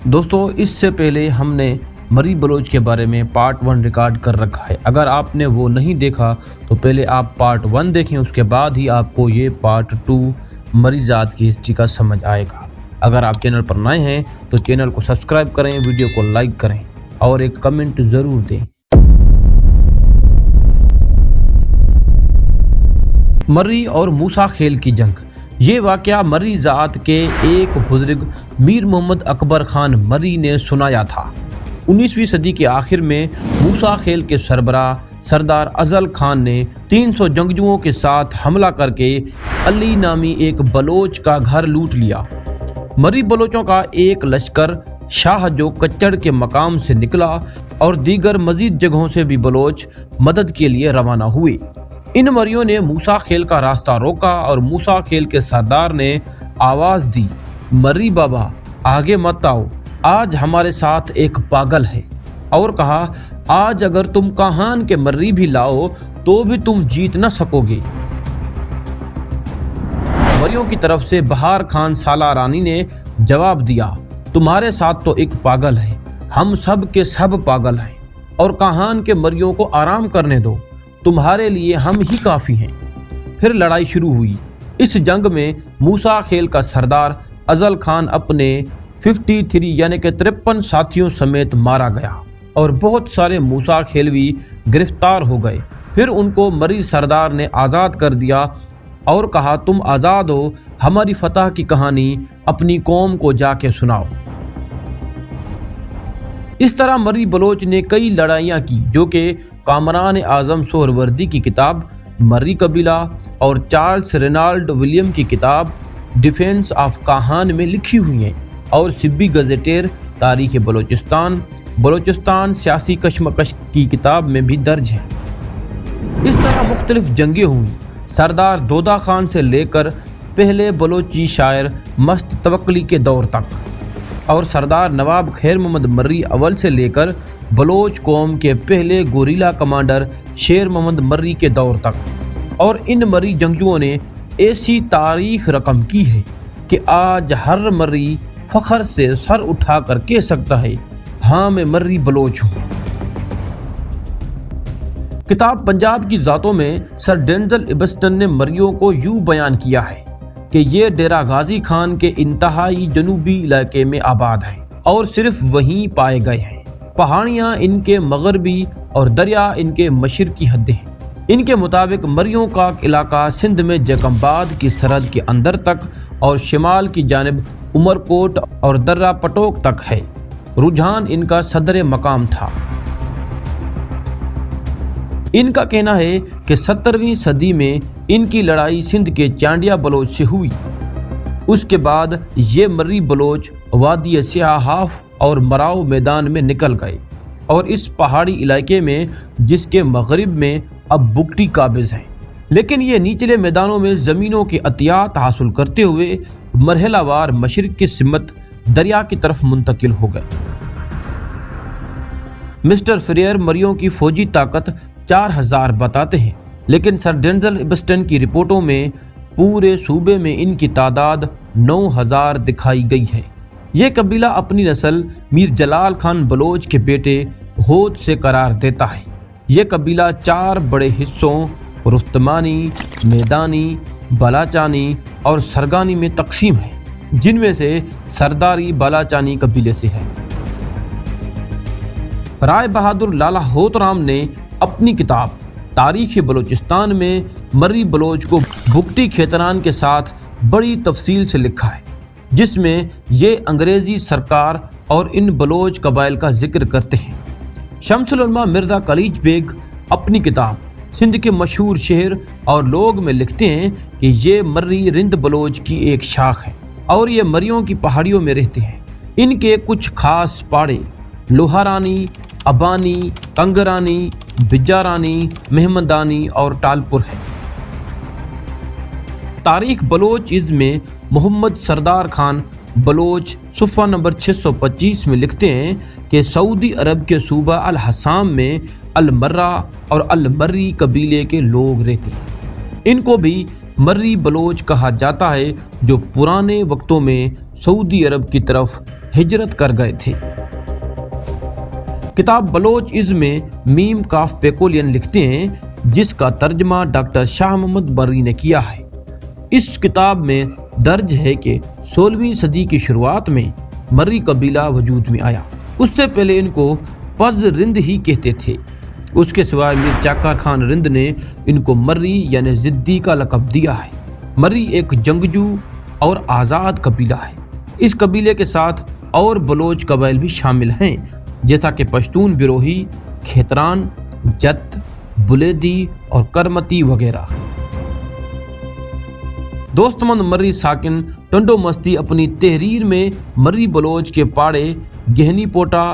دوستو اس سے پہلے ہم نے مری بلوچ کے بارے میں پارٹ 1 ریکارڈ کر رکھا ہے. اگر آپ نے وہ نہیں دیکھا تو پہلے آپ پارٹ 1 دیکھیں, اس کے بعد ہی آپ کو یہ پارٹ 2 مری ذات کی ہسٹری کا سمجھ آئے گا. اگر آپ چینل پر نئے ہیں تو چینل کو سبسکرائب کریں, ویڈیو کو لائک کریں اور ایک کمنٹ ضرور دیں. مری اور موسیٰ خیل کی جنگ. یہ واقعہ مری ذات کے ایک بزرگ میر محمد اکبر خان مری نے سنایا تھا. 19ویں صدی کے آخر میں موسیٰ خیل کے سربراہ سردار افضل خان نے 300 جنگجوؤں کے ساتھ حملہ کر کے علی نامی ایک بلوچ کا گھر لوٹ لیا. مری بلوچوں کا ایک لشکر شاہ جو کچڑ کے مقام سے نکلا اور دیگر مزید جگہوں سے بھی بلوچ مدد کے لیے روانہ ہوئے. ان مریوں نے موسیٰ خیل کا راستہ روکا اور موسیٰ خیل کے سردار نے آواز دی, مری بابا آگے مت آؤ, آج ہمارے ساتھ ایک پاگل ہے. اور کہا, آج اگر تم کاہان کے مری بھی لاؤ تو بھی تم جیت نہ سکو گے. مریوں کی طرف سے بہار خان سالارانی نے جواب دیا, تمہارے ساتھ تو ایک پاگل ہے, ہم سب کے سب پاگل ہیں, اور کاہان کے مریوں کو آرام کرنے دو, تمہارے لیے ہم ہی کافی ہیں. پھر لڑائی شروع ہوئی. اس جنگ میں موسیٰ خیل کا سردار افضل خان اپنے 53 یعنی کہ 53 ساتھیوں سمیت مارا گیا اور بہت سارے موسیٰ خیلوی گرفتار ہو گئے. پھر ان کو مری سردار نے آزاد کر دیا اور کہا, تم آزاد ہو, ہماری فتح کی کہانی اپنی قوم کو جا کے سناؤ. اس طرح مری بلوچ نے کئی لڑائیاں کی جو کہ کامران اعظم سہروردی کی کتاب مری قبیلہ اور چارلس رینالڈ ولیم کی کتاب ڈیفینس آف کاہان میں لکھی ہوئی ہیں, اور سبی گزیٹیر تاریخ بلوچستان سیاسی کشمکش کی کتاب میں بھی درج ہے. اس طرح مختلف جنگیں ہوئیں. سردار دودہ خان سے لے کر پہلے بلوچی شاعر مست توکلی کے دور تک, اور سردار نواب خیر محمد مری اول سے لے کر بلوچ قوم کے پہلے گوریلا کمانڈر شیر محمد مری کے دور تک. اور ان مری جنگجوؤں نے ایسی تاریخ رقم کی ہے کہ آج ہر مری فخر سے سر اٹھا کر کہہ سکتا ہے, ہاں میں مری بلوچ ہوں. کتاب پنجاب کی ذاتوں میں سر ڈینزل ایبسٹن نے مریوں کو یوں بیان کیا ہے کہ یہ ڈیرہ غازی خان کے انتہائی جنوبی علاقے میں آباد ہیں اور صرف وہیں پائے گئے ہیں. پہاڑیاں ان کے مغربی اور دریا ان کے مشرقی حدیں ہیں. ان کے مطابق مریوں کا علاقہ سندھ میں جیکمباد کی سرحد کے اندر تک اور شمال کی جانب عمرکوٹ اور درہ پٹوک تک ہے. رجحان ان کا صدر مقام تھا. ان کا کہنا ہے کہ 17ویں صدی میں ان کی لڑائی سندھ کے چانڈیا بلوچ سے ہوئی. اس کے بعد یہ مری بلوچ وادی سیاحاف اور مراؤ میدان میں نکل گئے اور اس پہاڑی علاقے میں جس کے مغرب میں اب بگٹی قابض ہیں, لیکن یہ نچلے میدانوں میں زمینوں کے عطیات حاصل کرتے ہوئے مرحلہ وار مشرق کی سمت دریا کی طرف منتقل ہو گئے. مسٹر فریئر مریوں کی فوجی طاقت 4000 بتاتے ہیں, لیکن سر ڈینزل ایبسٹن کی رپورٹوں میں پورے صوبے میں ان کی تعداد 9000 دکھائی گئی ہے. یہ قبیلہ اپنی نسل میر جلال خان بلوچ کے بیٹے ہود سے قرار دیتا ہے. یہ قبیلہ 4 بڑے حصوں رستمانی, میدانی, بالاچانی اور سرگانی میں تقسیم ہے, جن میں سے سرداری بالاچانی قبیلے سے ہے. رائے بہادر لالا ہوترام نے اپنی کتاب تاریخ بلوچستان میں مری بلوچ کو بگٹی کھیتران کے ساتھ بڑی تفصیل سے لکھا ہے, جس میں یہ انگریزی سرکار اور ان بلوچ قبائل کا ذکر کرتے ہیں. شمس العلماء مرزا کلیج بیگ اپنی کتاب سندھ کے مشہور شہر اور لوگ میں لکھتے ہیں کہ یہ مری رند بلوچ کی ایک شاخ ہے اور یہ مریوں کی پہاڑیوں میں رہتے ہیں. ان کے کچھ خاص پاڑے لوہارانی, ابانی, کنگرانی, بجارانی, مہمندانی اور ٹالپور ہیں. تاریخ بلوچ از میں محمد سردار خان بلوچ صفحہ نمبر 625 میں لکھتے ہیں کہ سعودی عرب کے صوبہ الحسام میں المرہ اور المری قبیلے کے لوگ رہتے ہیں. ان کو بھی مری بلوچ کہا جاتا ہے جو پرانے وقتوں میں سعودی عرب کی طرف ہجرت کر گئے تھے۔ کتاب بلوچ میں میم کاف پیکولین لکھتے ہیں، جس کا ترجمہ ڈاکٹر شاہ محمد بری نے کیا ہے۔ اس کتاب میں درج ہے کہ 16ویں صدی کی شروعات میں مری قبیلہ وجود میں آیا۔ اس سے پہلے ان کو پز رند ہی کہتے تھے۔ اس کے سوائے میر چاکر خان رند نے ان کو مری یعنی ضدی کا لقب دیا ہے۔ مری ایک جنگجو اور آزاد قبیلہ ہے۔ اس قبیلے کے ساتھ اور بلوچ قبائل بھی شامل ہیں، جیسا کہ پشتون بروہی، کھیتران، جت، بلیدی اور کرمتی وغیرہ۔ دوست مند مری ساکن ٹنڈو مستی اپنی تحریر میں مری بلوچ کے پاڑے گہنی پوٹا،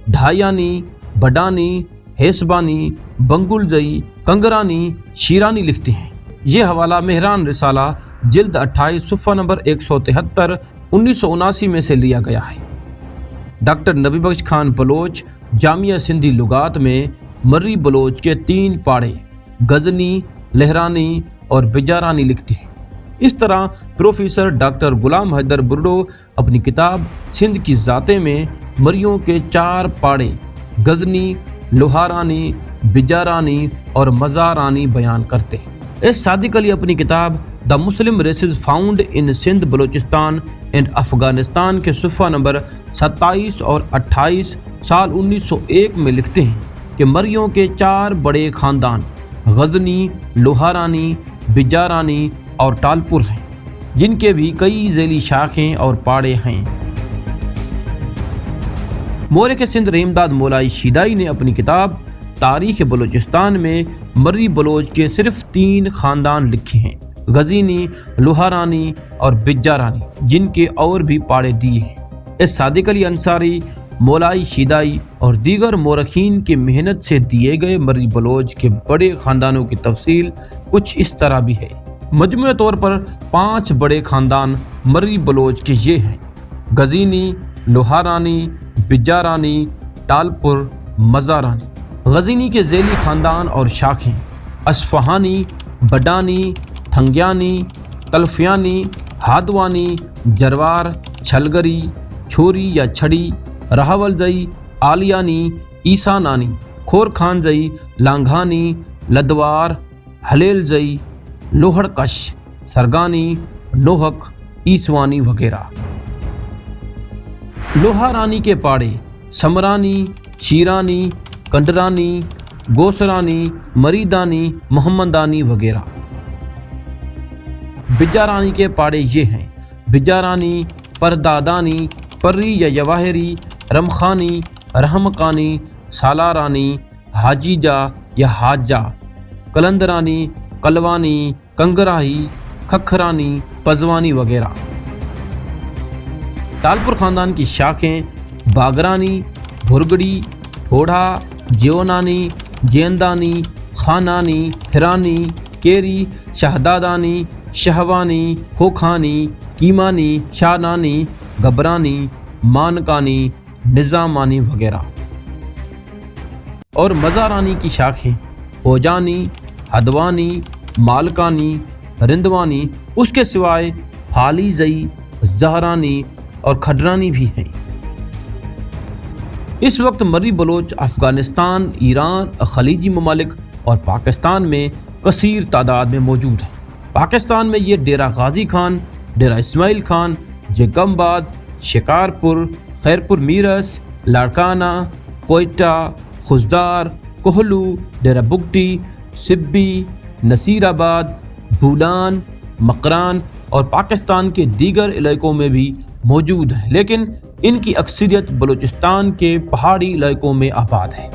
ڈھائیانی، بڈانی، حیسبانی، بنگل زئی، کنگرانی، شیرانی لکھتے ہیں۔ یہ حوالہ مہران رسالہ جلد 28 صفحہ نمبر 173 1979 میں سے لیا گیا ہے۔ ڈاکٹر نبی بخش خان بلوچ جامعہ سندھی لغات میں مری بلوچ کے 3 پاڑے غزنی، لہرانی اور بجارانی لکھتے ہیں۔ اس طرح پروفیسر ڈاکٹر غلام حیدر برڈو اپنی کتاب سندھ کی ذاتیں میں مریوں کے 4 پاڑے غزنی، لوہارانی، بجارانی اور مزارانی بیان کرتے ہیں۔ اس صادق علی اپنی کتاب the Muslim races found in Sindh Baluchistan and Afghanistan کے صفحہ نمبر 27 اور 28 سال 1901 میں لکھتے ہیں کہ مریوں کے 4 بڑے خاندان غزنی، لوہارانی، بجارانی اور ٹالپور ہیں، جن کے بھی کئی ذیلی شاخیں اور پاڑے ہیں۔ مورخ سندھ رحمداد مولائی شیدائی نے اپنی کتاب تاریخ بلوچستان میں مری بلوچ کے صرف 3 خاندان لکھے ہیں، غزنی، لوہارانی اور بجارانی، جن کے اور بھی پاڑے دیے ہیں۔ اس صادق علی انصاری، مولائی شیدائی اور دیگر مورخین کی محنت سے دیے گئے مری بلوچ کے بڑے خاندانوں کی تفصیل کچھ اس طرح بھی ہے۔ مجموعی طور پر 5 بڑے خاندان مری بلوچ کے یہ ہیں: غزنی، لوہارانی، بجارانی، ٹالپور، مزارانی۔ غزنی کے ذیلی خاندان اور شاخیں اصفہانی، بڈانی، تھنگیانی، تلفیانی، ہادوانی، جروار، چھلگری، چھوری یا چھڑی، راہول زئی، آلیانی، عیسانانی، کھور خان زئی، لانگھانی، لدوار، ہلیل زئی، لوہڑ کش، سرگانی، نوحق، عیسوانی وغیرہ۔ لوہارانی کے پاڑے سمرانی، شیرانی، کنڈرانی، گوسرانی، مریدانی، محمدانی وغیرہ۔ بجارانی کے پاڑے یہ ہیں: بجارانی، پردادانی، پری یا جواہری، رمخانی، رحمقانی، سالارانی، حاجیجا یا حاجہ، کلندرانی، کلوانی، کنگراہی، کھکھرانی، پزوانی وغیرہ۔ ٹالپور خاندان کی شاخیں باگرانی، بھرگڑی، ہوڑا، جیونانی، جیندانی، خانانی، ہرانی، کیری، شہدادانی، شہوانی، ہوکھانی، کیمانی، شانانی، گبرانی، مانکانی، نظامانی وغیرہ۔ اور مزارانی کی شاخیں اوجانی، ہدوانی، مالکانی، رندوانی، اس کے سوائے پھالی زئی، زہرانی اور کھڈرانی بھی ہیں۔ اس وقت مری بلوچ افغانستان، ایران، خلیجی ممالک اور پاکستان میں کثیر تعداد میں موجود ہیں۔ پاکستان میں یہ ڈیرہ غازی خان، ڈیرہ اسماعیل خان، جگمباد، شکارپور، خیرپور میرس، لاڑکانہ، کوئٹہ، خزدار، کوہلو، ڈیرہ بگٹی، سبی، نصیر آباد، بولان، مکران اور پاکستان کے دیگر علاقوں میں بھی موجود ہیں، لیکن ان کی اکثریت بلوچستان کے پہاڑی علاقوں میں آباد ہے۔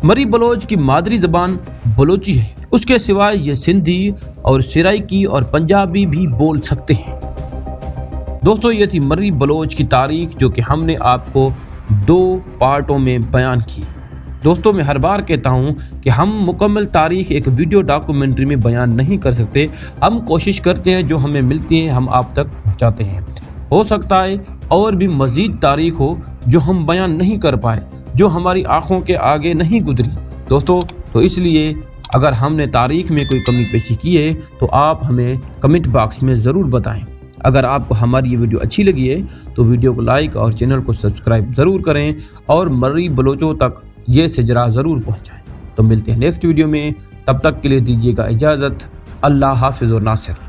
مری بلوچ کی مادری زبان بلوچی ہے، اس کے سوائے یہ سندھی اور سرائکی اور پنجابی بھی بول سکتے ہیں۔ دوستو، یہ تھی مری بلوچ کی تاریخ جو کہ ہم نے آپ کو 2 پارٹوں میں بیان کی۔ دوستو، میں ہر بار کہتا ہوں کہ ہم مکمل تاریخ ایک ویڈیو ڈاکومنٹری میں بیان نہیں کر سکتے، ہم کوشش کرتے ہیں جو ہمیں ملتی ہیں ہم آپ تک پہنچاتے ہیں۔ ہو سکتا ہے اور بھی مزید تاریخ ہو جو ہم بیان نہیں کر پائے، جو ہماری آنکھوں کے آگے نہیں گزری دوستو، تو اس لیے اگر ہم نے تاریخ میں کوئی کمی پیشی کی ہے تو آپ ہمیں کمنٹ باکس میں ضرور بتائیں۔ اگر آپ کو ہماری یہ ویڈیو اچھی لگی ہے تو ویڈیو کو لائک اور چینل کو سبسکرائب ضرور کریں اور مری بلوچوں تک یہ سجرا ضرور پہنچائیں۔ تو ملتے ہیں نیکسٹ ویڈیو میں، تب تک کے لیے دیجیے گا اجازت۔ اللہ حافظ و ناصر۔